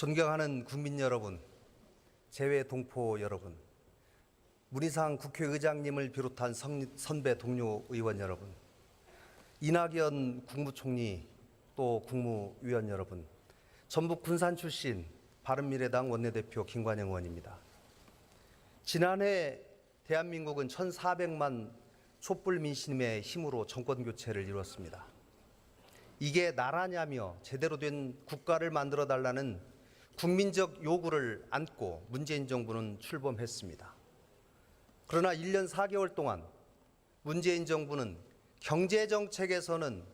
존경하는 국민 여러분, 재외 동포 여러분, 문희상 국회의장님을 비롯한 선배 동료 의원 여러분, 이낙연 국무총리 또 국무위원 여러분, 전북 군산 출신 바른미래당 원내대표 김관영 의원입니다. 지난해 대한민국은 1,400만 촛불 민심의 힘으로 정권 교체를 이루었습니다. 이게 나라냐며 제대로 된 국가를 만들어 달라는 국민적 요구를 안고 문재인 정부는 출범했습니다. 그러나 1년 4개월 동안 문재인 정부는 경제정책에서는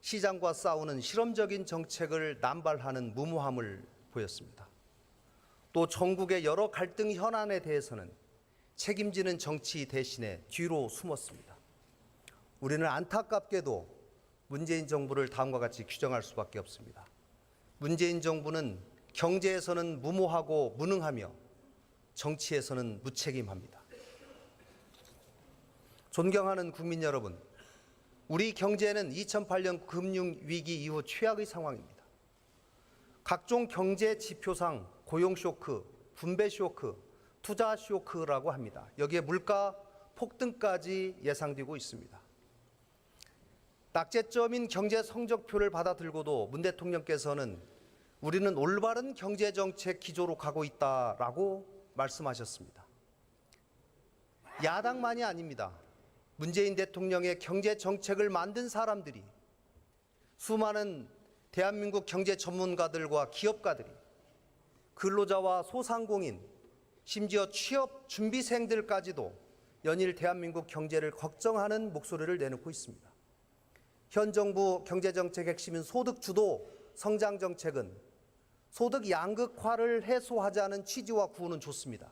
시장과 싸우는 실험적인 정책을 남발하는 무모함을 보였습니다. 또 전국의 여러 갈등 현안에 대해서는 책임지는 정치 대신에 뒤로 숨었습니다. 우리는 안타깝게도 문재인 정부를 다음과 같이 규정할 수밖에 없습니다. 문재인 정부는 경제에서는 무모하고 무능하며 정치에서는 무책임합니다. 존경하는 국민 여러분, 우리 경제는 2008년 금융위기 이후 최악의 상황입니다. 각종 경제 지표상 고용 쇼크, 분배 쇼크, 투자 쇼크라고 합니다. 여기에 물가 폭등까지 예상되고 있습니다. 낙제점인 경제 성적표를 받아들고도 문 대통령께서는 우리는 올바른 경제정책 기조로 가고 있다라고 말씀하셨습니다. 야당만이 아닙니다. 문재인 대통령의 경제정책을 만든 사람들이, 수많은 대한민국 경제 전문가들과 기업가들이, 근로자와 소상공인, 심지어 취업 준비생들까지도 연일 대한민국 경제를 걱정하는 목소리를 내놓고 있습니다. 현 정부 경제정책 핵심인 소득주도 성장정책은 소득 양극화를 해소하자는 취지와 구호는 좋습니다.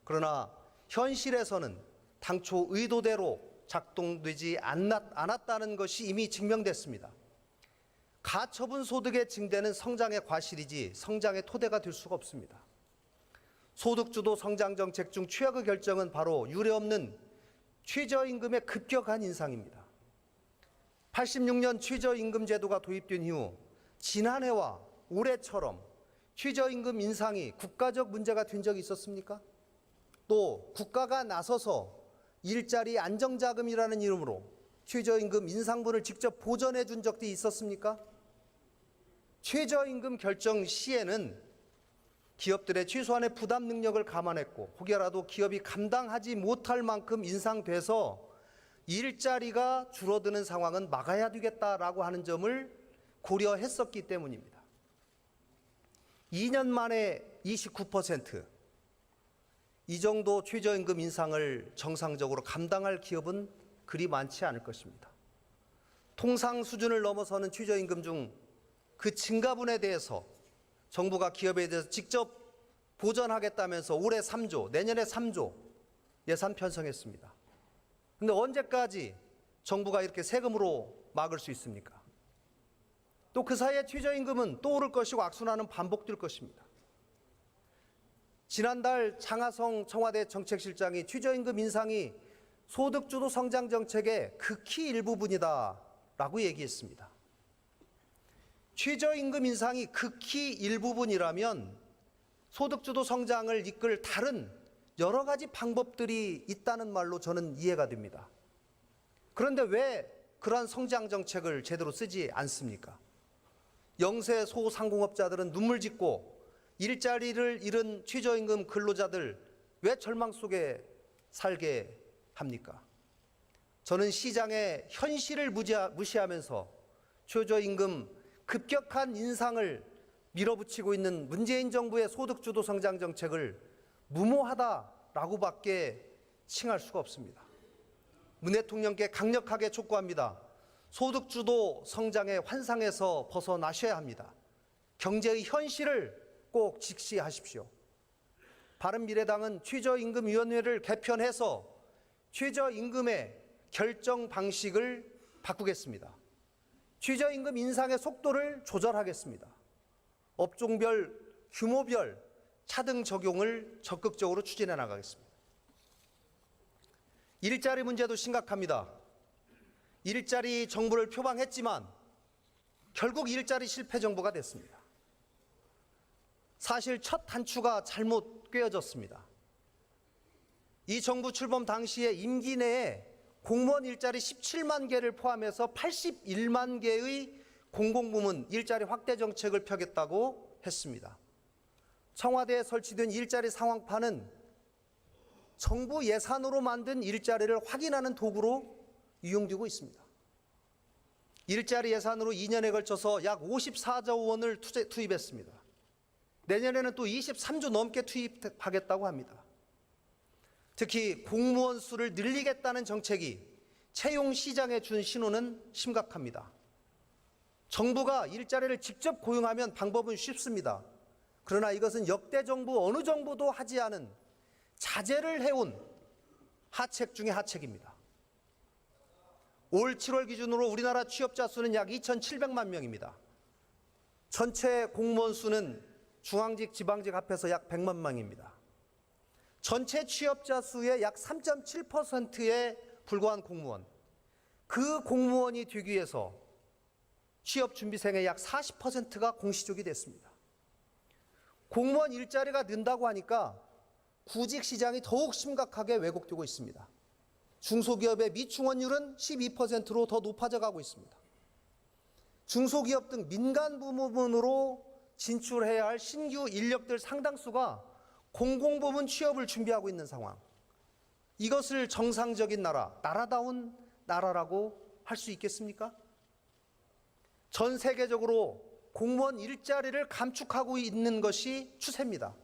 그러나 현실에서는 당초 의도대로 작동되지 않았다는 것이 이미 증명됐습니다. 가처분 소득의 증대는 성장의 과실이지 성장의 토대가 될 수가 없습니다. 소득주도 성장정책 중 최악의 결정은 바로 유례없는 최저임금의 급격한 인상입니다. 86년 최저임금 제도가 도입된 이후 지난해와 올해처럼 최저임금 인상이 국가적 문제가 된 적이 있었습니까? 또 국가가 나서서 일자리 안정자금이라는 이름으로 최저임금 인상분을 직접 보전해 준 적도 있었습니까? 최저임금 결정 시에는 기업들의 최소한의 부담 능력을 감안했고, 혹여라도 기업이 감당하지 못할 만큼 인상돼서 일자리가 줄어드는 상황은 막아야 되겠다라고 하는 점을 고려했었기 때문입니다. 2년 만에 29%, 이 정도 최저임금 인상을 정상적으로 감당할 기업은 그리 많지 않을 것입니다. 통상 수준을 넘어서는 최저임금 중 그 증가분에 대해서 정부가 기업에 대해서 직접 보전하겠다면서 올해 3조, 내년에 3조 예산 편성했습니다. 그런데 언제까지 정부가 이렇게 세금으로 막을 수 있습니까? 또 그 사이에 최저임금은 또 오를 것이고 악순환은 반복될 것입니다. 지난달 장하성 청와대 정책실장이 최저임금 인상이 소득주도 성장정책의 극히 일부분이다라고 얘기했습니다. 최저임금 인상이 극히 일부분이라면 소득주도 성장을 이끌 다른 여러 가지 방법들이 있다는 말로 저는 이해가 됩니다. 그런데 왜 그러한 성장정책을 제대로 쓰지 않습니까? 영세 소상공업자들은 눈물 짓고 일자리를 잃은 최저임금 근로자들 왜 절망 속에 살게 합니까? 저는 시장의 현실을 무시하면서 최저임금 급격한 인상을 밀어붙이고 있는 문재인 정부의 소득주도 성장 정책을 무모하다라고밖에 칭할 수가 없습니다. 문 대통령께 강력하게 촉구합니다. 소득주도 성장의 환상에서 벗어나셔야 합니다. 경제의 현실을 꼭 직시하십시오. 바른미래당은 최저임금위원회를 개편해서 최저임금의 결정 방식을 바꾸겠습니다. 최저임금 인상의 속도를 조절하겠습니다. 업종별, 규모별 차등 적용을 적극적으로 추진해 나가겠습니다. 일자리 문제도 심각합니다. 일자리 정부를 표방했지만 결국 일자리 실패 정부가 됐습니다. 사실 첫 단추가 잘못 꿰어졌습니다. 이 정부 출범 당시에 임기 내에 공무원 일자리 17만 개를 포함해서 81만 개의 공공부문 일자리 확대 정책을 펴겠다고 했습니다. 청와대에 설치된 일자리 상황판은 정부 예산으로 만든 일자리를 확인하는 도구로 이용되고 있습니다. 일자리 예산으로 2년에 걸쳐서 약 54조 원을 투입했습니다. 내년에는 또 23조 넘게 투입하겠다고 합니다. 특히 공무원 수를 늘리겠다는 정책이 채용 시장에 준 신호는 심각합니다. 정부가 일자리를 직접 고용하면 방법은 쉽습니다. 그러나 이것은 역대 정부 어느 정부도 하지 않은 자제를 해온 하책 중의 하책입니다. 올 7월 기준으로 우리나라 취업자 수는 약 2,700만 명입니다. 전체 공무원 수는 중앙직, 지방직 합해서 약 100만 명입니다. 전체 취업자 수의 약 3.7%에 불과한 공무원, 그 공무원이 되기 위해서 취업준비생의 약 40%가 공시족이 됐습니다. 공무원 일자리가 는다고 하니까 구직 시장이 더욱 심각하게 왜곡되고 있습니다. 중소기업의 미충원율은 12%로 더 높아져 가고 있습니다. 중소기업 등 민간 부문으로 진출해야 할 신규 인력들 상당수가 공공부문 취업을 준비하고 있는 상황. 이것을 정상적인 나라, 나라다운 나라라고 할 수 있겠습니까? 전 세계적으로 공무원 일자리를 감축하고 있는 것이 추세입니다.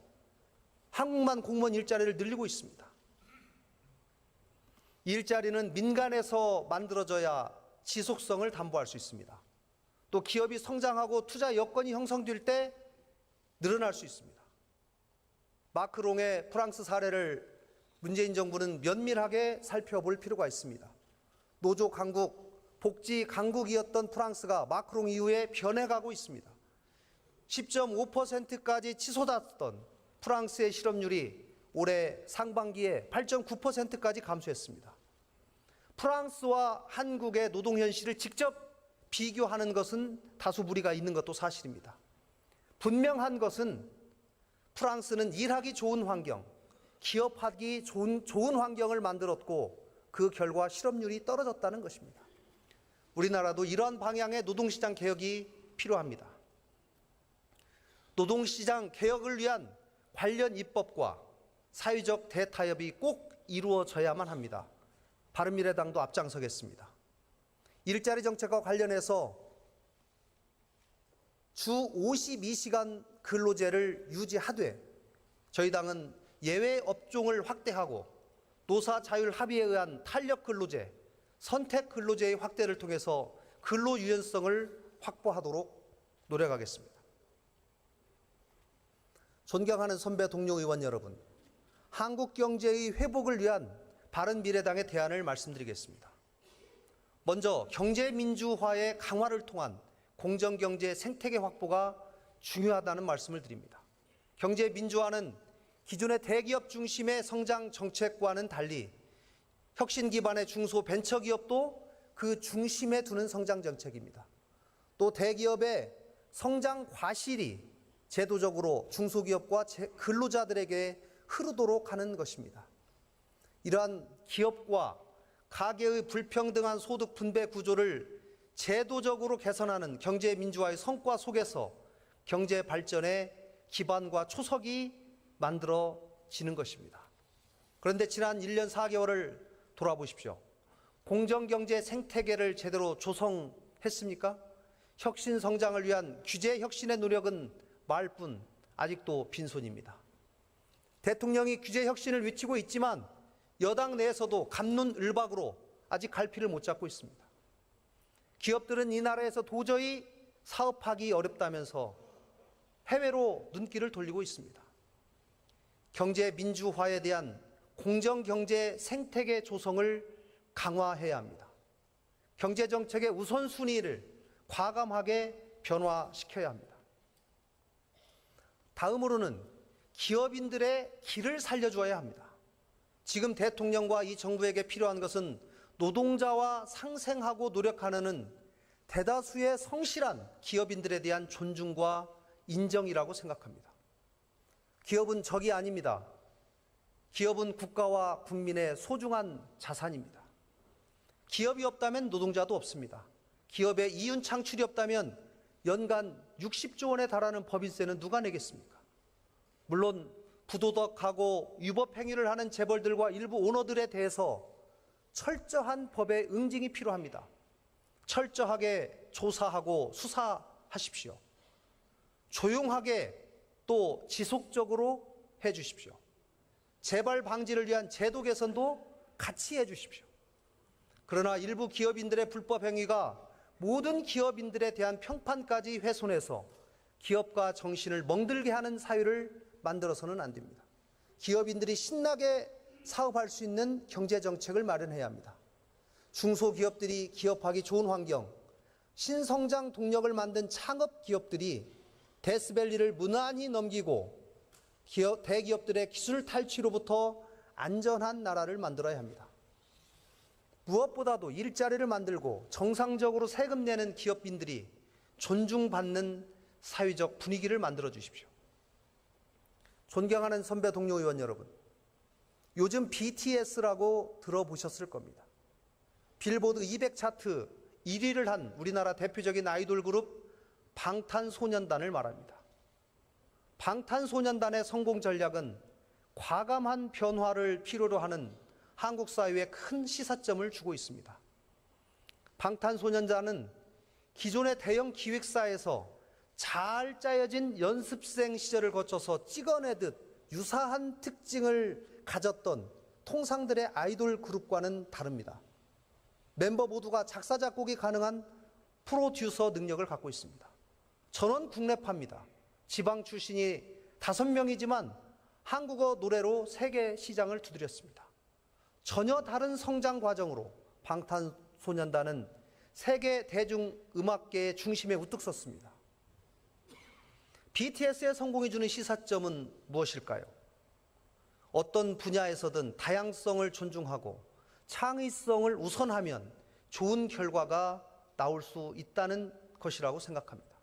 한국만 공무원 일자리를 늘리고 있습니다. 일자리는 민간에서 만들어져야 지속성을 담보할 수 있습니다. 또 기업이 성장하고 투자 여건이 형성될 때 늘어날 수 있습니다. 마크롱의 프랑스 사례를 문재인 정부는 면밀하게 살펴볼 필요가 있습니다. 노조 강국, 복지 강국이었던 프랑스가 마크롱 이후에 변해가고 있습니다. 10.5%까지 치솟았던 프랑스의 실업률이 올해 상반기에 8.9%까지 감소했습니다. 프랑스와 한국의 노동 현실을 직접 비교하는 것은 다소 무리가 있는 것도 사실입니다. 분명한 것은 프랑스는 일하기 좋은 환경, 기업하기 좋은 환경을 만들었고 그 결과 실업률이 떨어졌다는 것입니다. 우리나라도 이러한 방향의 노동시장 개혁이 필요합니다. 노동시장 개혁을 위한 관련 입법과 사회적 대타협이 꼭 이루어져야만 합니다. 바른미래당도 앞장서겠습니다. 일자리 정책과 관련해서 주 52시간 근로제를 유지하되 저희 당은 예외 업종을 확대하고 노사 자율 합의에 의한 탄력 근로제, 선택 근로제의 확대를 통해서 근로 유연성을 확보하도록 노력하겠습니다. 존경하는 선배 동료 의원 여러분, 한국 경제의 회복을 위한 바른미래당의 대안을 말씀드리겠습니다. 먼저 경제민주화의 강화를 통한 공정경제 생태계 확보가 중요하다는 말씀을 드립니다. 경제민주화는 기존의 대기업 중심의 성장 정책과는 달리 혁신 기반의 중소벤처기업도 그 중심에 두는 성장 정책입니다. 또 대기업의 성장 과실이 제도적으로 중소기업과 근로자들에게 흐르도록 하는 것입니다. 이러한 기업과 가계의 불평등한 소득 분배 구조를 제도적으로 개선하는 경제민주화의 성과 속에서 경제 발전의 기반과 초석이 만들어지는 것입니다. 그런데 지난 1년 4개월을 돌아보십시오. 공정경제 생태계를 제대로 조성했습니까? 혁신 성장을 위한 규제 혁신의 노력은 말뿐 아직도 빈손입니다. 대통령이 규제 혁신을 외치고 있지만 여당 내에서도 갑론을박으로 아직 갈피를 못 잡고 있습니다. 기업들은 이 나라에서 도저히 사업하기 어렵다면서 해외로 눈길을 돌리고 있습니다. 경제 민주화에 대한 공정경제 생태계 조성을 강화해야 합니다. 경제정책의 우선순위를 과감하게 변화시켜야 합니다. 다음으로는 기업인들의 길을 살려줘야 합니다. 지금 대통령과 이 정부에게 필요한 것은 노동자와 상생하고 노력하는 대다수의 성실한 기업인들에 대한 존중과 인정이라고 생각합니다. 기업은 적이 아닙니다. 기업은 국가와 국민의 소중한 자산입니다. 기업이 없다면 노동자도 없습니다. 기업의 이윤 창출이 없다면 연간 60조 원에 달하는 법인세는 누가 내겠습니까? 물론 부도덕하고 위법 행위를 하는 재벌들과 일부 오너들에 대해서 철저한 법의 응징이 필요합니다. 철저하게 조사하고 수사하십시오. 조용하게 또 지속적으로 해 주십시오. 재발 방지를 위한 제도 개선도 같이 해 주십시오. 그러나 일부 기업인들의 불법 행위가 모든 기업인들에 대한 평판까지 훼손해서 기업가 정신을 멍들게 하는 사회를 만들어서는 안 됩니다. 기업인들이 신나게 사업할 수 있는 경제정책을 마련해야 합니다. 중소기업들이 기업하기 좋은 환경, 신성장 동력을 만든 창업기업들이 데스밸리를 무난히 넘기고 대기업들의 기술 탈취로부터 안전한 나라를 만들어야 합니다. 무엇보다도 일자리를 만들고 정상적으로 세금 내는 기업인들이 존중받는 사회적 분위기를 만들어 주십시오. 존경하는 선배 동료 의원 여러분, 요즘 BTS라고 들어보셨을 겁니다. 빌보드 200 차트 1위를 한 우리나라 대표적인 아이돌 그룹 방탄소년단을 말합니다. 방탄소년단의 성공 전략은 과감한 변화를 필요로 하는 한국 사회에 큰 시사점을 주고 있습니다. 방탄소년단은 기존의 대형 기획사에서 잘 짜여진 연습생 시절을 거쳐서 찍어내듯 유사한 특징을 가졌던 통상들의 아이돌 그룹과는 다릅니다. 멤버 모두가 작사, 작곡이 가능한 프로듀서 능력을 갖고 있습니다. 전원 국내파입니다. 지방 출신이 5명이지만 한국어 노래로 세계 시장을 두드렸습니다. 전혀 다른 성장 과정으로 방탄소년단은 세계 대중음악계의 중심에 우뚝 섰습니다. BTS의 성공이 주는 시사점은 무엇일까요? 어떤 분야에서든 다양성을 존중하고 창의성을 우선하면 좋은 결과가 나올 수 있다는 것이라고 생각합니다.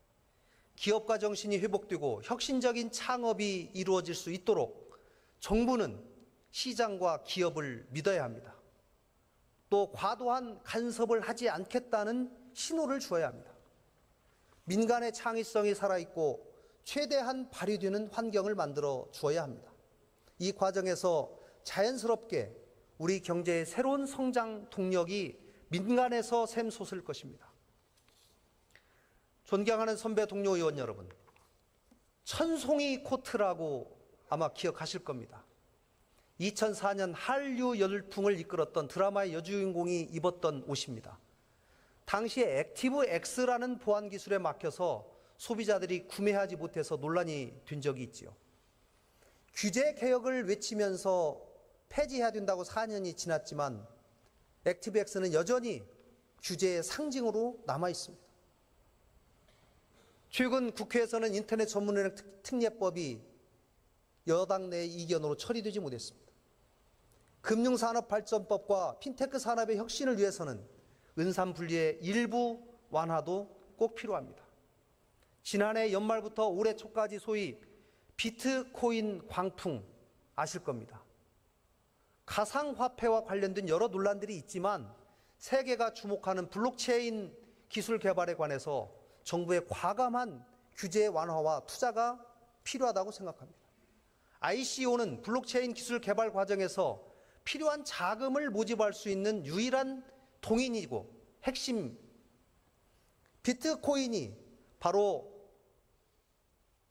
기업가 정신이 회복되고 혁신적인 창업이 이루어질 수 있도록 정부는 시장과 기업을 믿어야 합니다. 또 과도한 간섭을 하지 않겠다는 신호를 주어야 합니다. 민간의 창의성이 살아있고 최대한 발휘되는 환경을 만들어 주어야 합니다. 이 과정에서 자연스럽게 우리 경제의 새로운 성장 동력이 민간에서 샘솟을 것입니다. 존경하는 선배 동료 의원 여러분, 천송이 코트라고 아마 기억하실 겁니다. 2004년 한류 열풍을 이끌었던 드라마의 여주인공이 입었던 옷입니다. 당시에 액티브 X라는 보안 기술에 막혀서 소비자들이 구매하지 못해서 논란이 된 적이 있지요. 규제 개혁을 외치면서 폐지해야 된다고 4년이 지났지만 액티브 X는 여전히 규제의 상징으로 남아 있습니다. 최근 국회에서는 인터넷 전문은행 특례법이 여당 내 이견으로 처리되지 못했습니다. 금융산업발전법과 핀테크 산업의 혁신을 위해서는 은산분리의 일부 완화도 꼭 필요합니다. 지난해 연말부터 올해 초까지 소위 비트코인 광풍 아실 겁니다. 가상화폐와 관련된 여러 논란들이 있지만 세계가 주목하는 블록체인 기술 개발에 관해서 정부의 과감한 규제 완화와 투자가 필요하다고 생각합니다. ICO는 블록체인 기술 개발 과정에서 필요한 자금을 모집할 수 있는 유일한 동인이고 핵심 비트코인이 바로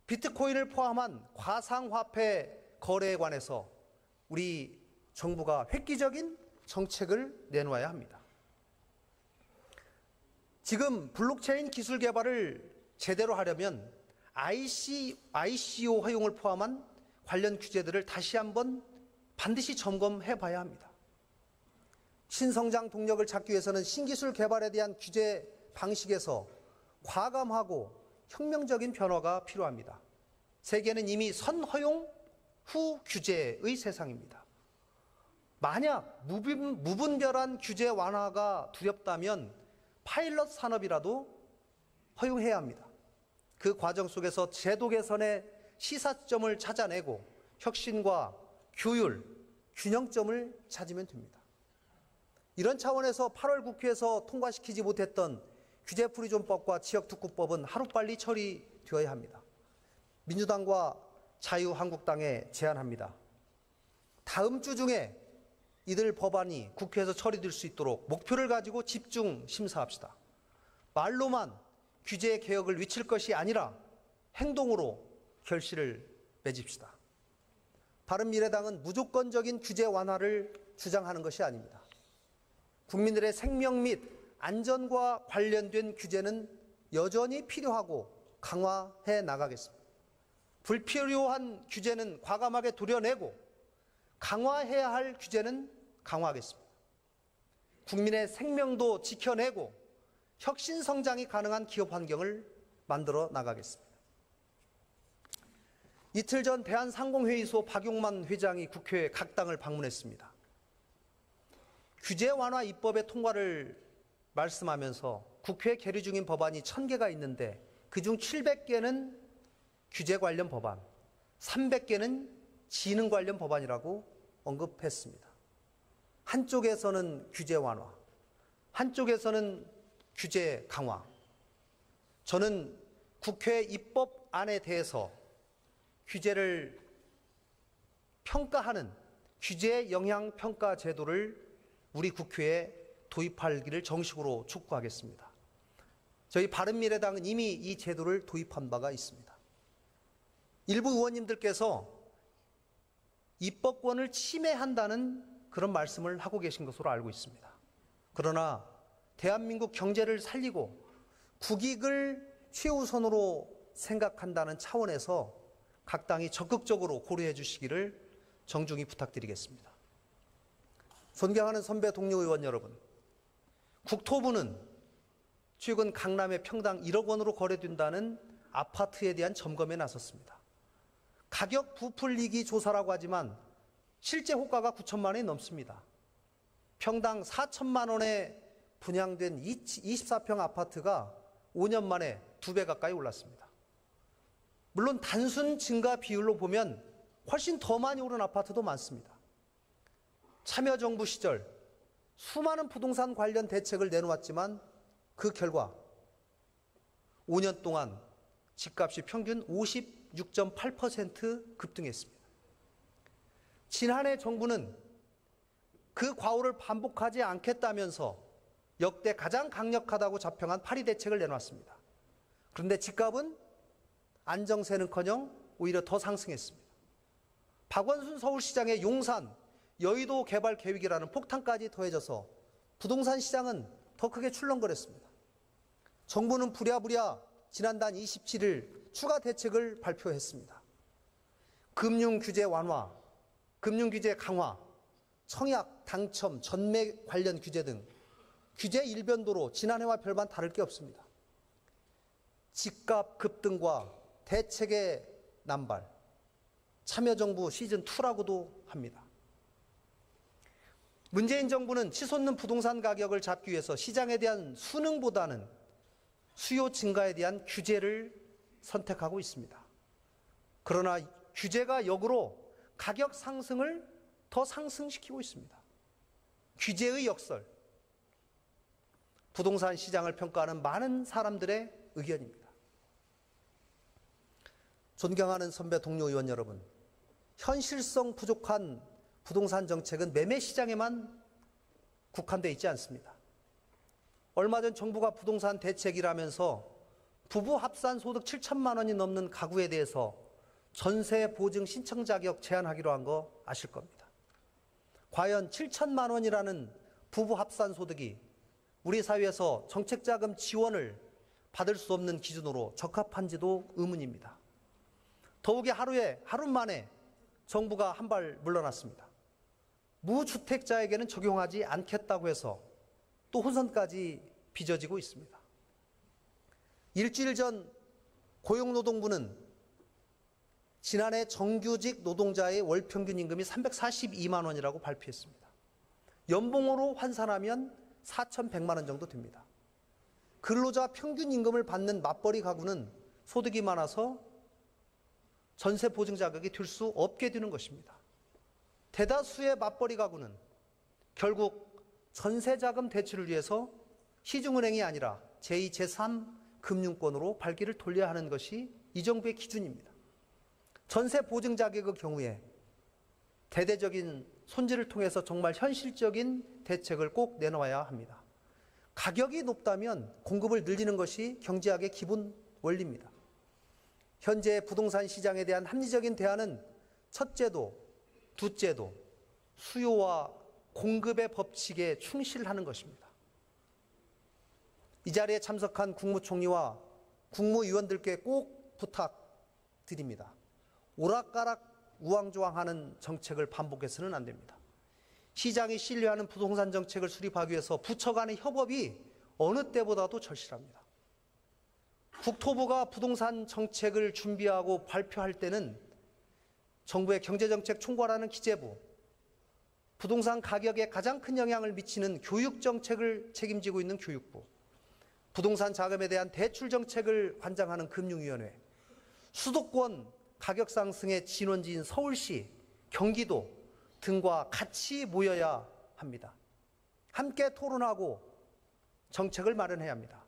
비트코인을 포함한 가상화폐 거래에 관해서 우리 정부가 획기적인 정책을 내놓아야 합니다. 지금 블록체인 기술 개발을 제대로 하려면 ICO 허용을 포함한 관련 규제들을 다시 한번 반드시 점검해 봐야 합니다. 신성장 동력을 찾기 위해서는 신기술 개발에 대한 규제 방식에서 과감하고 혁명적인 변화가 필요합니다. 세계는 이미 선허용 후 규제의 세상입니다. 만약 무분별한 규제 완화가 두렵다면 파일럿 산업이라도 허용해야 합니다. 그 과정 속에서 제도 개선에 시사점을 찾아내고 혁신과 규율, 균형점을 찾으면 됩니다. 이런 차원에서 8월 국회에서 통과시키지 못했던 규제프리존법과 지역특구법은 하루빨리 처리되어야 합니다. 민주당과 자유한국당에 제안합니다. 다음 주 중에 이들 법안이 국회에서 처리될 수 있도록 목표를 가지고 집중 심사합시다. 말로만 규제 개혁을 외칠 것이 아니라 행동으로 결실을 맺읍시다. 바른미래당은 무조건적인 규제 완화를 주장하는 것이 아닙니다. 국민들의 생명 및 안전과 관련된 규제는 여전히 필요하고 강화해 나가겠습니다. 불필요한 규제는 과감하게 도려내고 강화해야 할 규제는 강화하겠습니다. 국민의 생명도 지켜내고 혁신 성장이 가능한 기업 환경을 만들어 나가겠습니다. 이틀 전 대한상공회의소 박용만 회장이 국회 각 당을 방문했습니다. 규제 완화 입법의 통과를 말씀하면서 국회에 계류 중인 법안이 1000개가 있는데 그중 700개는 규제 관련 법안, 300개는 지능 관련 법안이라고 언급했습니다. 한쪽에서는 규제 완화, 한쪽에서는 규제 강화. 저는 국회 입법안에 대해서 규제를 평가하는 규제 영향 평가 제도를 우리 국회에 도입하기를 정식으로 촉구하겠습니다. 저희 바른미래당은 이미 이 제도를 도입한 바가 있습니다. 일부 의원님들께서 입법권을 침해한다는 그런 말씀을 하고 계신 것으로 알고 있습니다. 그러나 대한민국 경제를 살리고 국익을 최우선으로 생각한다는 차원에서 각 당이 적극적으로 고려해 주시기를 정중히 부탁드리겠습니다. 존경하는 선배 동료 의원 여러분, 국토부는 최근 강남의 평당 1억 원으로 거래된다는 아파트에 대한 점검에 나섰습니다. 가격 부풀리기 조사라고 하지만 실제 호가가 9천만 원이 넘습니다. 평당 4천만 원에 분양된 24평 아파트가 5년 만에 2배 가까이 올랐습니다. 물론 단순 증가 비율로 보면 훨씬 더 많이 오른 아파트도 많습니다. 참여정부 시절 수많은 부동산 관련 대책을 내놓았지만 그 결과 5년 동안 집값이 평균 56.8% 급등했습니다. 지난해 정부는 그 과오를 반복하지 않겠다면서 역대 가장 강력하다고 자평한 파리 대책을 내놨습니다. 그런데 집값은 안정세는커녕 오히려 더 상승했습니다. 박원순 서울시장의 용산, 여의도 개발 계획이라는 폭탄까지 더해져서 부동산 시장은 더 크게 출렁거렸습니다. 정부는 부랴부랴 지난달 27일 추가 대책을 발표했습니다. 금융규제 완화, 금융규제 강화, 청약, 당첨, 전매 관련 규제 등 규제 일변도로 지난해와 별반 다를 게 없습니다. 집값 급등과 대책의 남발, 참여정부 시즌2라고도 합니다. 문재인 정부는 치솟는 부동산 가격을 잡기 위해서 시장에 대한 순응보다는 수요 증가에 대한 규제를 선택하고 있습니다. 그러나 규제가 역으로 가격 상승을 더 상승시키고 있습니다. 규제의 역설, 부동산 시장을 평가하는 많은 사람들의 의견입니다. 존경하는 선배 동료 의원 여러분, 현실성 부족한 부동산 정책은 매매 시장에만 국한되어 있지 않습니다. 얼마 전 정부가 부동산 대책이라면서 부부 합산 소득 7천만 원이 넘는 가구에 대해서 전세 보증 신청 자격 제한하기로 한 거 아실 겁니다. 과연 7천만 원이라는 부부 합산 소득이 우리 사회에서 정책자금 지원을 받을 수 없는 기준으로 적합한지도 의문입니다. 더욱이 하루 만에 정부가 한 발 물러났습니다. 무주택자에게는 적용하지 않겠다고 해서 또 혼선까지 빚어지고 있습니다. 일주일 전 고용노동부는 지난해 정규직 노동자의 월 평균 임금이 342만 원이라고 발표했습니다. 연봉으로 환산하면 4,100만 원 정도 됩니다. 근로자 평균 임금을 받는 맞벌이 가구는 소득이 많아서 전세 보증 자격이 될 수 없게 되는 것입니다. 대다수의 맞벌이 가구는 결국 전세자금 대출을 위해서 시중은행이 아니라 제2, 제3 금융권으로 발길을 돌려야 하는 것이 이 정부의 기준입니다. 전세 보증 자격의 경우에 대대적인 손질을 통해서 정말 현실적인 대책을 꼭 내놓아야 합니다. 가격이 높다면 공급을 늘리는 것이 경제학의 기본 원리입니다. 현재 부동산 시장에 대한 합리적인 대안은 첫째도, 둘째도 수요와 공급의 법칙에 충실하는 것입니다. 이 자리에 참석한 국무총리와 국무위원들께 꼭 부탁드립니다. 오락가락 우왕좌왕하는 정책을 반복해서는 안 됩니다. 시장이 신뢰하는 부동산 정책을 수립하기 위해서 부처 간의 협업이 어느 때보다도 절실합니다. 국토부가 부동산 정책을 준비하고 발표할 때는 정부의 경제정책 총괄하는 기재부, 부동산 가격에 가장 큰 영향을 미치는 교육정책을 책임지고 있는 교육부, 부동산 자금에 대한 대출 정책을 관장하는 금융위원회, 수도권 가격 상승의 진원지인 서울시, 경기도 등과 같이 모여야 합니다. 함께 토론하고 정책을 마련해야 합니다.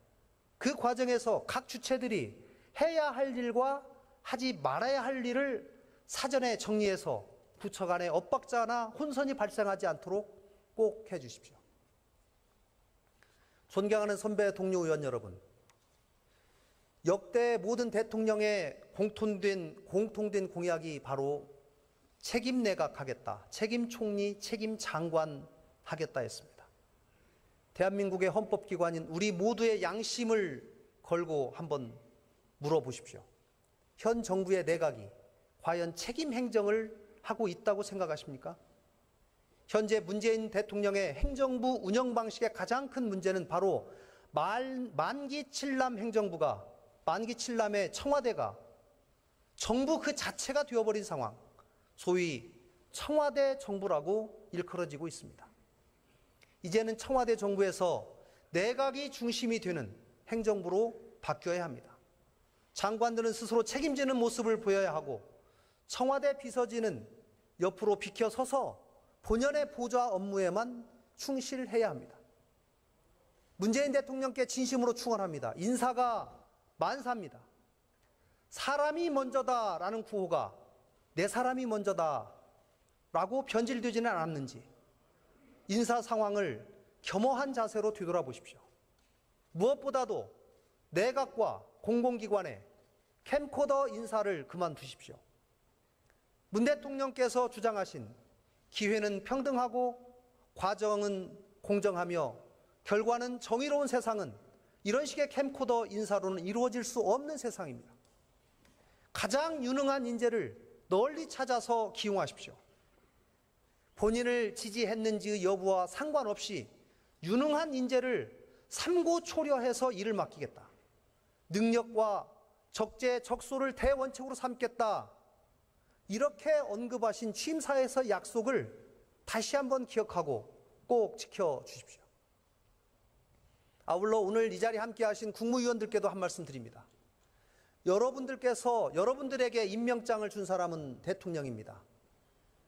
그 과정에서 각 주체들이 해야 할 일과 하지 말아야 할 일을 사전에 정리해서 부처 간의 엇박자나 혼선이 발생하지 않도록 꼭 해주십시오. 존경하는 선배 동료 의원 여러분, 역대 모든 대통령의 공통된 공약이 바로 책임 내각 하겠다, 책임 총리, 책임 장관 하겠다 했습니다. 대한민국의 헌법기관인 우리 모두의 양심을 걸고 한번 물어보십시오. 현 정부의 내각이 과연 책임 행정을 하고 있다고 생각하십니까? 현재 문재인 대통령의 행정부 운영 방식의 가장 큰 문제는 바로 만기 칠남 행정부가, 만기 칠남의 청와대가 정부 그 자체가 되어버린 상황, 소위 청와대 정부라고 일컬어지고 있습니다. 이제는 청와대 정부에서 내각이 중심이 되는 행정부로 바뀌어야 합니다. 장관들은 스스로 책임지는 모습을 보여야 하고 청와대 비서진은 옆으로 비켜서서 본연의 보좌 업무에만 충실해야 합니다. 문재인 대통령께 진심으로 축원합니다. 인사가 만사입니다. 사람이 먼저다라는 구호가 내 사람이 먼저다라고 변질되지는 않았는지 인사 상황을 겸허한 자세로 뒤돌아보십시오. 무엇보다도 내각과 공공기관의 캠코더 인사를 그만두십시오. 문 대통령께서 주장하신 기회는 평등하고 과정은 공정하며 결과는 정의로운 세상은 이런 식의 캠코더 인사로는 이루어질 수 없는 세상입니다. 가장 유능한 인재를 널리 찾아서 기용하십시오. 본인을 지지했는지의 여부와 상관없이 유능한 인재를 삼고초려해서 일을 맡기겠다. 능력과 적재적소를 대원칙으로 삼겠다. 이렇게 언급하신 취임사에서 약속을 다시 한번 기억하고 꼭 지켜주십시오. 아울러 오늘 이 자리에 함께하신 국무위원들께도 한 말씀 드립니다. 여러분들께서 여러분들에게 임명장을 준 사람은 대통령입니다.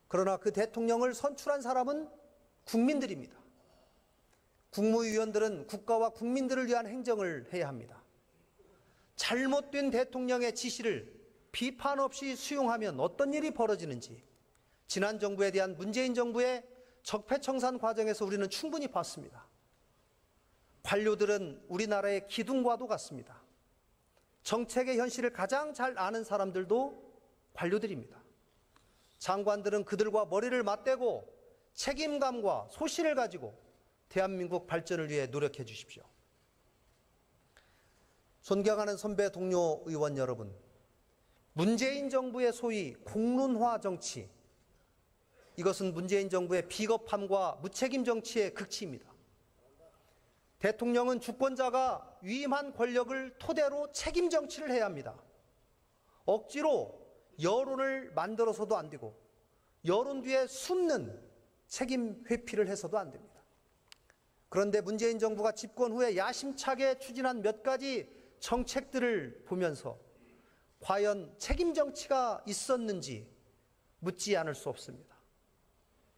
그러나 그 대통령을 선출한 사람은 국민들입니다. 국무위원들은 국가와 국민들을 위한 행정을 해야 합니다. 잘못된 대통령의 지시를 비판 없이 수용하면 어떤 일이 벌어지는지 지난 정부에 대한 문재인 정부의 적폐청산 과정에서 우리는 충분히 봤습니다. 관료들은 우리나라의 기둥과도 같습니다. 정책의 현실을 가장 잘 아는 사람들도 관료들입니다. 장관들은 그들과 머리를 맞대고 책임감과 소신을 가지고 대한민국 발전을 위해 노력해 주십시오. 존경하는 선배 동료 의원 여러분, 문재인 정부의 소위 공론화 정치, 이것은 문재인 정부의 비겁함과 무책임 정치의 극치입니다. 대통령은 주권자가 위임한 권력을 토대로 책임 정치를 해야 합니다. 억지로 여론을 만들어서도 안 되고 여론 뒤에 숨는 책임 회피를 해서도 안 됩니다. 그런데 문재인 정부가 집권 후에 야심차게 추진한 몇 가지 정책들을 보면서 과연 책임 정치가 있었는지 묻지 않을 수 없습니다.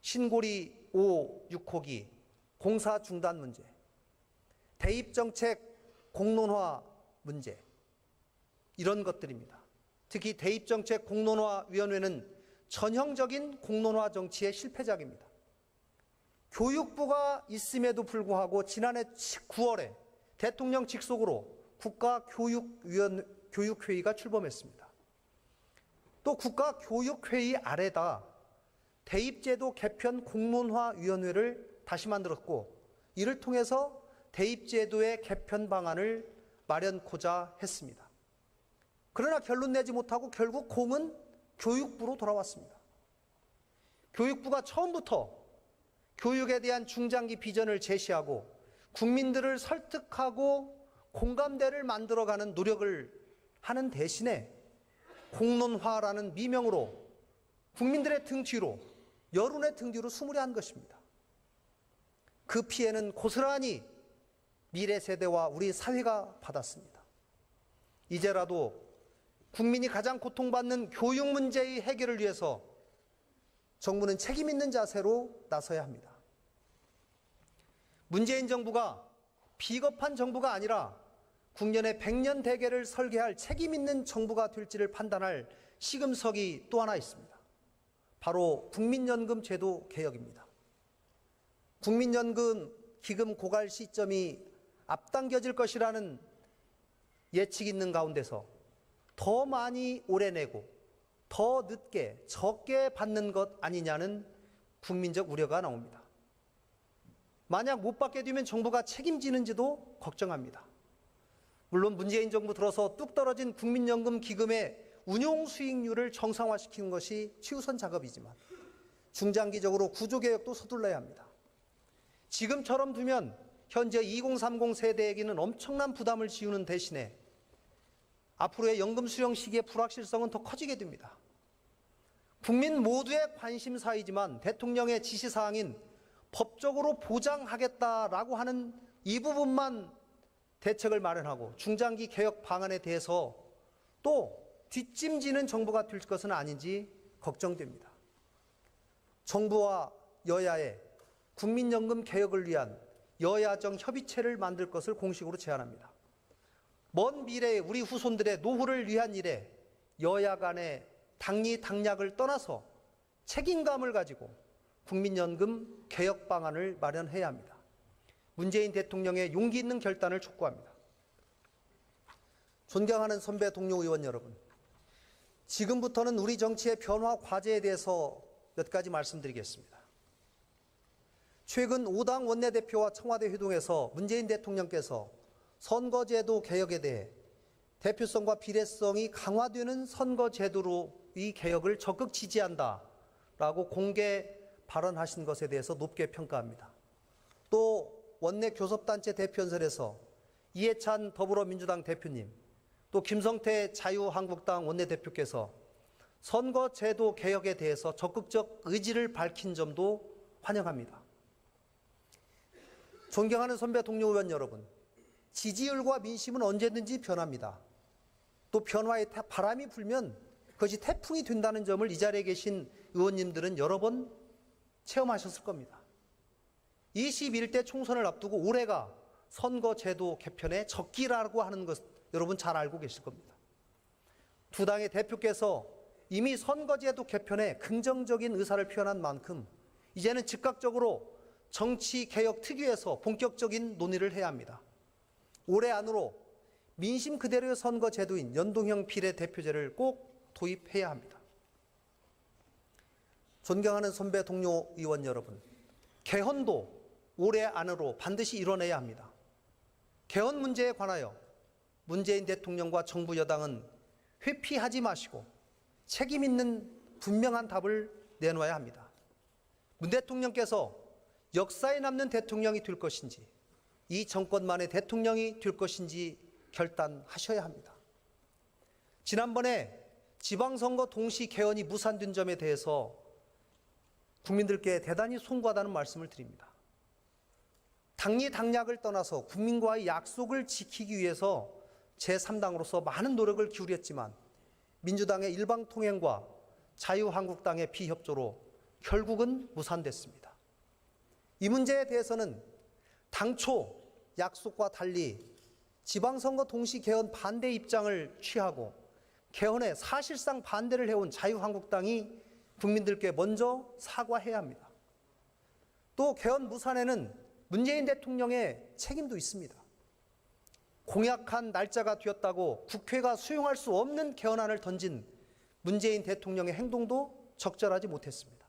신고리 5, 6호기 공사 중단 문제, 대입정책 공론화 문제, 이런 것들입니다. 특히 대입정책 공론화위원회는 전형적인 공론화 정치의 실패작입니다. 교육부가 있음에도 불구하고 지난해 9월에 대통령 직속으로 국가교육회의가 출범했습니다. 또 국가교육회의 아래다 대입제도 개편 공론화위원회를 다시 만들었고, 이를 통해서 대입제도의 개편 방안을 마련코자 했습니다. 그러나 결론 내지 못하고 결국 공은 교육부로 돌아왔습니다. 교육부가 처음부터 교육에 대한 중장기 비전을 제시하고 국민들을 설득하고 공감대를 만들어가는 노력을 하는 대신에 공론화라는 미명으로 국민들의 등 뒤로, 여론의 등 뒤로 수무리한 것입니다. 그 피해는 고스란히 미래 세대와 우리 사회가 받았습니다. 이제라도 국민이 가장 고통받는 교육 문제의 해결을 위해서 정부는 책임 있는 자세로 나서야 합니다. 문재인 정부가 비겁한 정부가 아니라 국년의 100년 대계를 설계할 책임 있는 정부가 될지를 판단할 시금석이 또 하나 있습니다. 바로 국민연금 제도 개혁입니다. 국민연금 기금 고갈 시점이 앞당겨질 것이라는 예측이 있는 가운데서 더 많이 오래 내고 더 늦게 적게 받는 것 아니냐는 국민적 우려가 나옵니다. 만약 못 받게 되면 정부가 책임지는지도 걱정합니다. 물론 문재인 정부 들어서 뚝 떨어진 국민연금 기금의 운용 수익률을 정상화시키는 것이 최우선 작업이지만 중장기적으로 구조개혁도 서둘러야 합니다. 지금처럼 두면 현재 2030 세대에게는 엄청난 부담을 지우는 대신에 앞으로의 연금 수령 시기의 불확실성은 더 커지게 됩니다. 국민 모두의 관심사이지만 대통령의 지시사항인 법적으로 보장하겠다라고 하는 이 부분만 대책을 마련하고 중장기 개혁 방안에 대해서 또 뒷짐지는 정부가 될 것은 아닌지 걱정됩니다. 정부와 여야의 국민연금 개혁을 위한 여야정 협의체를 만들 것을 공식으로 제안합니다. 먼 미래의 우리 후손들의 노후를 위한 일에 여야 간의 당리당략을 떠나서 책임감을 가지고 국민연금 개혁 방안을 마련해야 합니다. 문재인 대통령의 용기 있는 결단을 촉구합니다. 존경하는 선배 동료 의원 여러분, 지금부터는 우리 정치의 변화 과제에 대해서 몇 가지 말씀드리겠습니다. 최근 5당 원내대표와 청와대 회동에서 문재인 대통령께서 선거제도 개혁에 대해 대표성과 비례성이 강화되는 선거제도로의 개혁을 적극 지지한다라고 공개 발언하신 것에 대해서 높게 평가합니다. 또 원내 교섭단체 대표연설에서 이해찬 더불어민주당 대표님, 또 김성태 자유한국당 원내대표께서 선거제도 개혁에 대해서 적극적 의지를 밝힌 점도 환영합니다. 존경하는 선배 동료 의원 여러분, 지지율과 민심은 언제든지 변합니다. 또 변화의 바람이 불면 그것이 태풍이 된다는 점을 이 자리에 계신 의원님들은 여러 번 체험하셨을 겁니다. 21대 총선을 앞두고 올해가 선거제도 개편의 적기라고 하는 것 여러분 잘 알고 계실 겁니다. 두 당의 대표께서 이미 선거제도 개편에 긍정적인 의사를 표현한 만큼 이제는 즉각적으로 정치개혁 특위에서 본격적인 논의를 해야 합니다. 올해 안으로 민심 그대로의 선거제도인 연동형 비례대표제를 꼭 도입해야 합니다. 존경하는 선배 동료 의원 여러분, 개헌도 올해 안으로 반드시 이뤄내야 합니다. 개헌 문제에 관하여 문재인 대통령과 정부 여당은 회피하지 마시고 책임 있는 분명한 답을 내놓아야 합니다. 문 대통령께서 역사에 남는 대통령이 될 것인지 이 정권만의 대통령이 될 것인지 결단하셔야 합니다. 지난번에 지방선거 동시 개헌이 무산된 점에 대해서 국민들께 대단히 송구하다는 말씀을 드립니다. 당리당략을 떠나서 국민과의 약속을 지키기 위해서 제3당으로서 많은 노력을 기울였지만 민주당의 일방통행과 자유한국당의 비협조로 결국은 무산됐습니다. 이 문제에 대해서는 당초 약속과 달리 지방선거 동시 개헌 반대 입장을 취하고 개헌에 사실상 반대를 해온 자유한국당이 국민들께 먼저 사과해야 합니다. 또 개헌 무산에는 문재인 대통령의 책임도 있습니다. 공약한 날짜가 되었다고 국회가 수용할 수 없는 개헌안을 던진 문재인 대통령의 행동도 적절하지 못했습니다.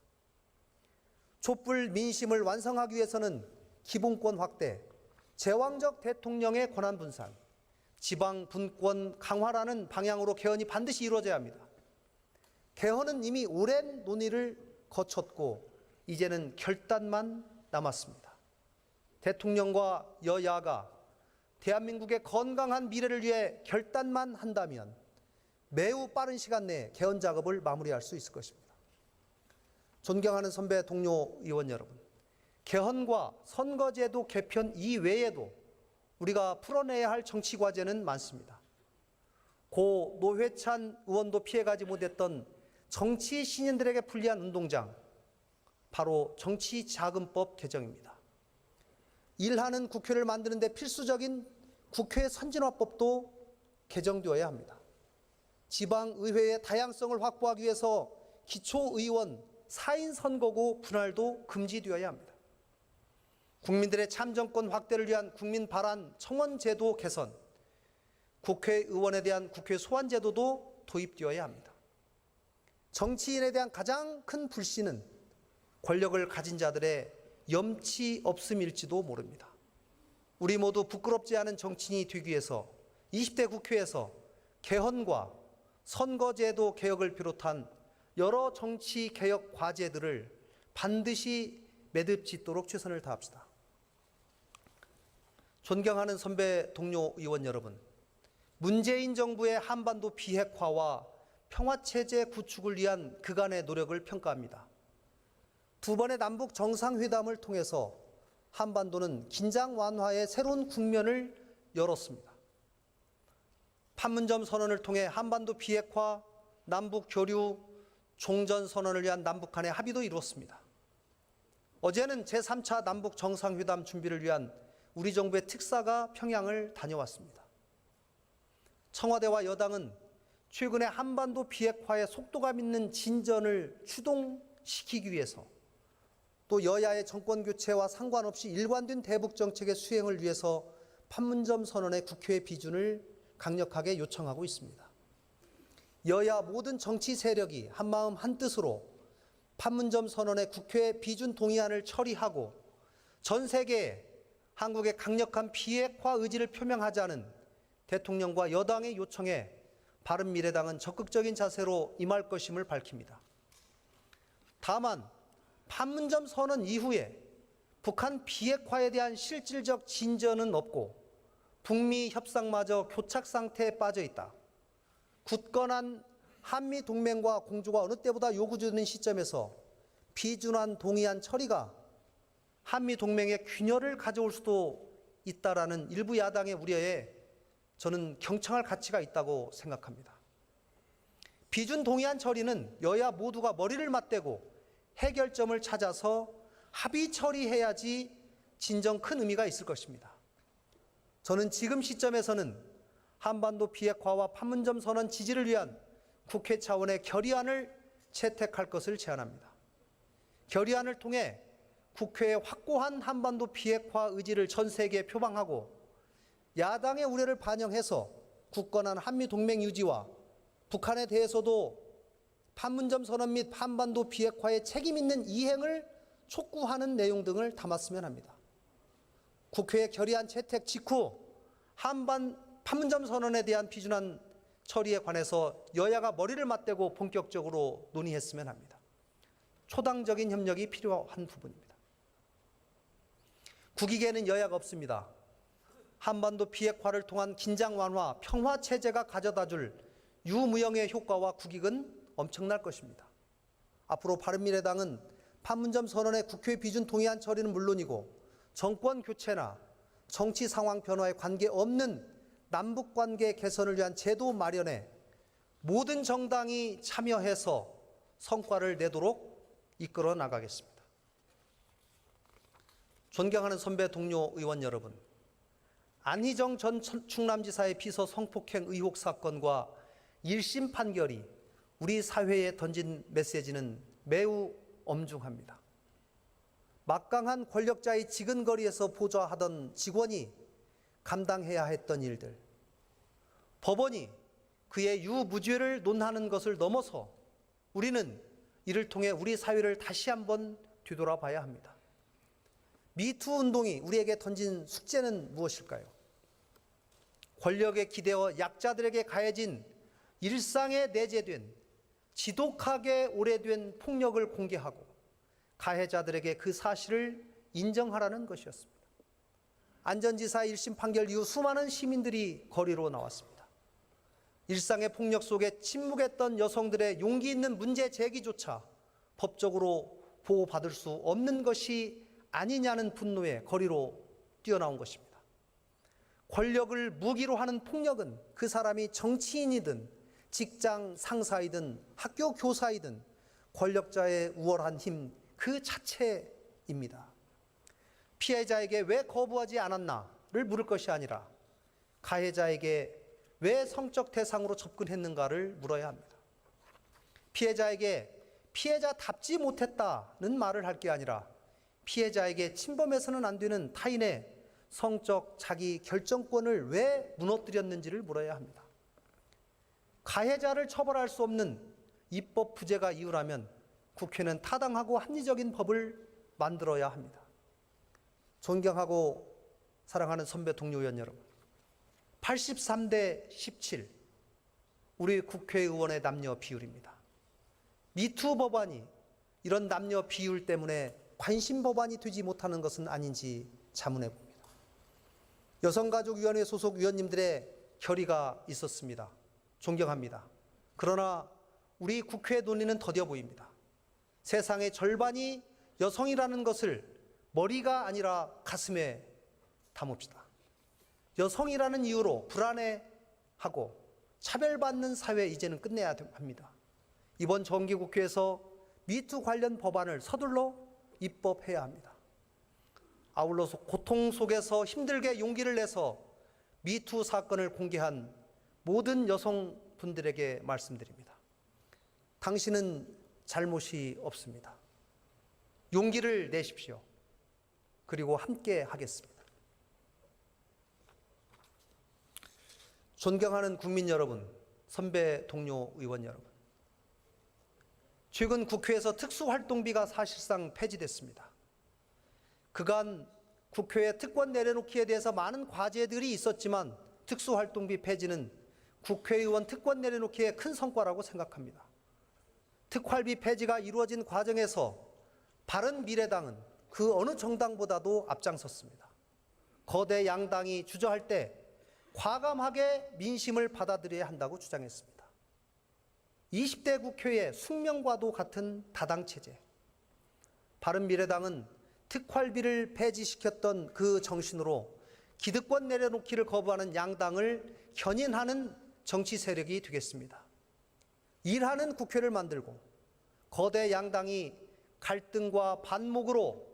촛불 민심을 완성하기 위해서는 기본권 확대, 제왕적 대통령의 권한 분산, 지방 분권 강화라는 방향으로 개헌이 반드시 이루어져야 합니다. 개헌은 이미 오랜 논의를 거쳤고 이제는 결단만 남았습니다. 대통령과 여야가 대한민국의 건강한 미래를 위해 결단만 한다면 매우 빠른 시간 내에 개헌 작업을 마무리할 수 있을 것입니다. 존경하는 선배 동료 의원 여러분, 개헌과 선거제도 개편 이외에도 우리가 풀어내야 할 정치 과제는 많습니다. 고 노회찬 의원도 피해가지 못했던 정치 신인들에게 불리한 운동장, 바로 정치자금법 개정입니다. 일하는 국회를 만드는 데 필수적인 국회 선진화법도 개정되어야 합니다. 지방의회의 다양성을 확보하기 위해서 기초의원 4인 선거구 분할도 금지되어야 합니다. 국민들의 참정권 확대를 위한 국민 발안 청원 제도 개선, 국회의원에 대한 국회 소환 제도도 도입되어야 합니다. 정치인에 대한 가장 큰 불신은 권력을 가진 자들의 염치 없음일지도 모릅니다. 우리 모두 부끄럽지 않은 정치인이 되기 위해서 20대 국회에서 개헌과 선거제도 개혁을 비롯한 여러 정치 개혁 과제들을 반드시 매듭짓도록 최선을 다합시다. 존경하는 선배 동료 의원 여러분, 문재인 정부의 한반도 비핵화와 평화체제 구축을 위한 그간의 노력을 평가합니다. 두 번의 남북 정상회담을 통해서 한반도는 긴장 완화의 새로운 국면을 열었습니다. 판문점 선언을 통해 한반도 비핵화, 남북 교류, 종전 선언을 위한 남북 간의 합의도 이루었습니다. 어제는 제3차 남북 정상회담 준비를 위한 우리 정부의 특사가 평양을 다녀왔습니다. 청와대와 여당은 최근에 한반도 비핵화의 속도감 있는 진전을 추동시키기 위해서 또 여야의 정권 교체와 상관없이 일관된 대북 정책의 수행을 위해서 판문점 선언의 국회 비준을 강력하게 요청하고 있습니다. 여야 모든 정치 세력이 한마음 한뜻으로 판문점 선언의 국회 비준 동의안을 처리하고 전 세계에 한국의 강력한 비핵화 의지를 표명하자는 대통령과 여당의 요청에 바른미래당은 적극적인 자세로 임할 것임을 밝힙니다. 다만 판문점 선언 이후에 북한 비핵화에 대한 실질적 진전은 없고 북미 협상마저 교착 상태에 빠져 있다. 굳건한 한미 동맹과 공조가 어느 때보다 요구되는 시점에서 비준안 동의안 처리가 한미 동맹의 균열을 가져올 수도 있다라는 일부 야당의 우려에 저는 경청할 가치가 있다고 생각합니다. 비준 동의안 처리는 여야 모두가 머리를 맞대고 해결점을 찾아서 합의 처리해야지 진정 큰 의미가 있을 것입니다. 저는 지금 시점에서는 한반도 비핵화와 판문점 선언 지지를 위한 국회 차원의 결의안을 채택할 것을 제안합니다. 결의안을 통해 국회의 확고한 한반도 비핵화 의지를 전 세계에 표방하고 야당의 우려를 반영해서 굳건한 한미 동맹 유지와 북한에 대해서도 판문점 선언 및 한반도 비핵화에 책임 있는 이행을 촉구하는 내용 등을 담았으면 합니다. 국회의 결의안 채택 직후 판문점 선언에 대한 비준안 처리에 관해서 여야가 머리를 맞대고 본격적으로 논의했으면 합니다. 초당적인 협력이 필요한 부분입니다. 국익에는 여야가 없습니다. 한반도 비핵화를 통한 긴장 완화, 평화 체제가 가져다줄 유무형의 효과와 국익은 엄청날 것입니다. 앞으로 바른미래당은 판문점 선언의 국회 비준 동의안 처리는 물론이고 정권 교체나 정치 상황 변화에 관계없는 남북관계 개선을 위한 제도 마련에 모든 정당이 참여해서 성과를 내도록 이끌어 나가겠습니다. 존경하는 선배 동료 의원 여러분, 안희정 전 충남지사의 비서 성폭행 의혹 사건과 1심 판결이 우리 사회에 던진 메시지는 매우 엄중합니다. 막강한 권력자의 지근거리에서 보좌하던 직원이 감당해야 했던 일들, 법원이 그의 유무죄를 논하는 것을 넘어서 우리는 이를 통해 우리 사회를 다시 한번 뒤돌아봐야 합니다. 미투 운동이 우리에게 던진 숙제는 무엇일까요? 권력에 기대어 약자들에게 가해진 일상에 내재된 지독하게 오래된 폭력을 공개하고 가해자들에게 그 사실을 인정하라는 것이었습니다. 안전지사 1심 판결 이후 수많은 시민들이 거리로 나왔습니다. 일상의 폭력 속에 침묵했던 여성들의 용기 있는 문제 제기조차 법적으로 보호받을 수 없는 것이 아니냐는 분노에 거리로 뛰어나온 것입니다. 권력을 무기로 하는 폭력은 그 사람이 정치인이든 직장 상사이든 학교 교사이든 권력자의 우월한 힘 그 자체입니다. 피해자에게 왜 거부하지 않았나를 물을 것이 아니라 가해자에게 왜 성적 대상으로 접근했는가를 물어야 합니다. 피해자에게 피해자답지 못했다는 말을 할 게 아니라 피해자에게 침범해서는 안 되는 타인의 성적 자기 결정권을 왜 무너뜨렸는지를 물어야 합니다. 가해자를 처벌할 수 없는 입법 부재가 이유라면 국회는 타당하고 합리적인 법을 만들어야 합니다. 존경하고 사랑하는 선배 동료 의원 여러분, 83대 17 우리 국회의원의 남녀 비율입니다. 미투 법안이 이런 남녀 비율 때문에 관심 법안이 되지 못하는 것은 아닌지 자문해 봅니다. 여성가족위원회 소속 위원님들의 결의가 있었습니다. 존경합니다. 그러나 우리 국회 논의는 더뎌 보입니다. 세상의 절반이 여성이라는 것을 머리가 아니라 가슴에 담읍시다. 여성이라는 이유로 불안해하고 차별받는 사회 이제는 끝내야 합니다. 이번 정기국회에서 미투 관련 법안을 서둘러 입법해야 합니다. 아울러 고통 속에서 힘들게 용기를 내서 미투 사건을 공개한 모든 여성분들에게 말씀드립니다. 당신은 잘못이 없습니다. 용기를 내십시오. 그리고 함께 하겠습니다. 존경하는 국민 여러분, 선배 동료 의원 여러분, 최근 국회에서 특수활동비가 사실상 폐지됐습니다. 그간 국회에 특권 내려놓기에 대해서 많은 과제들이 있었지만 특수활동비 폐지는 국회의원 특권 내려놓기에 큰 성과라고 생각합니다. 특활비 폐지가 이루어진 과정에서 바른미래당은 그 어느 정당보다도 앞장섰습니다. 거대 양당이 주저할 때 과감하게 민심을 받아들여야 한다고 주장했습니다. 20대 국회의 숙명과도 같은 다당체제. 바른미래당은 특활비를 폐지시켰던 그 정신으로 기득권 내려놓기를 거부하는 양당을 견인하는 정치 세력이 되겠습니다. 일하는 국회를 만들고 거대 양당이 갈등과 반목으로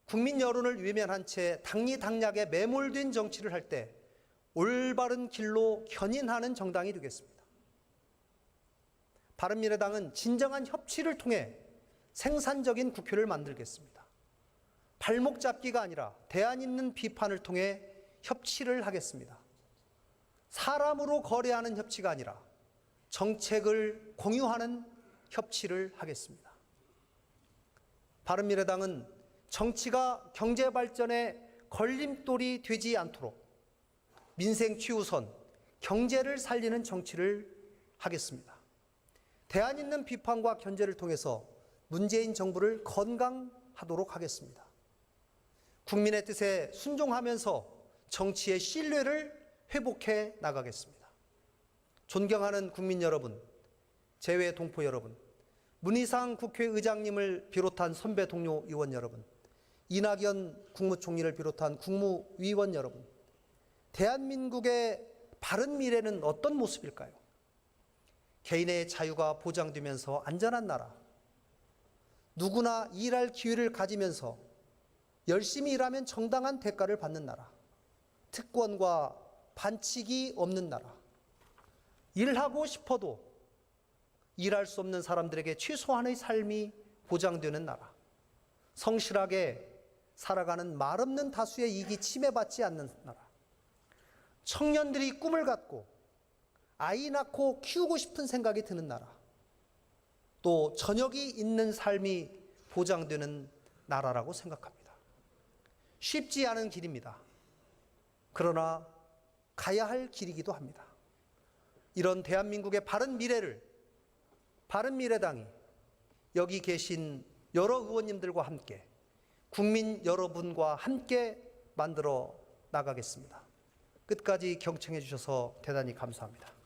국민 여론을 외면한 채 당리당략에 매몰된 정치를 할 때 올바른 길로 견인하는 정당이 되겠습니다. 바른미래당은 진정한 협치를 통해 생산적인 국회를 만들겠습니다. 발목 잡기가 아니라 대안 있는 비판을 통해 협치를 하겠습니다. 사람으로 거래하는 협치가 아니라 정책을 공유하는 협치를 하겠습니다. 바른미래당은 정치가 경제 발전에 걸림돌이 되지 않도록 민생 최우선, 경제를 살리는 정치를 하겠습니다. 대안 있는 비판과 견제를 통해서 문재인 정부를 건강하도록 하겠습니다. 국민의 뜻에 순종하면서 정치의 신뢰를 회복해 나가겠습니다. 존경하는 국민 여러분, 재외 동포 여러분, 문희상 국회의장님을 비롯한 선배 동료 의원 여러분, 이낙연 국무총리를 비롯한 국무위원 여러분, 대한민국의 바른 미래는 어떤 모습일까요? 개인의 자유가 보장되면서 안전한 나라, 누구나 일할 기회를 가지면서 열심히 일하면 정당한 대가를 받는 나라, 특권과 반칙이 없는 나라, 일하고 싶어도 일할 수 없는 사람들에게 최소한의 삶이 보장되는 나라, 성실하게 살아가는 말없는 다수의 이익이 침해받지 않는 나라, 청년들이 꿈을 갖고 아이 낳고 키우고 싶은 생각이 드는 나라, 또 저녁이 있는 삶이 보장되는 나라라고 생각합니다. 쉽지 않은 길입니다. 그러나 가야 할 길이기도 합니다. 이런 대한민국의 바른 미래를 바른미래당이 여기 계신 여러 의원님들과 함께 국민 여러분과 함께 만들어 나가겠습니다. 끝까지 경청해 주셔서 대단히 감사합니다.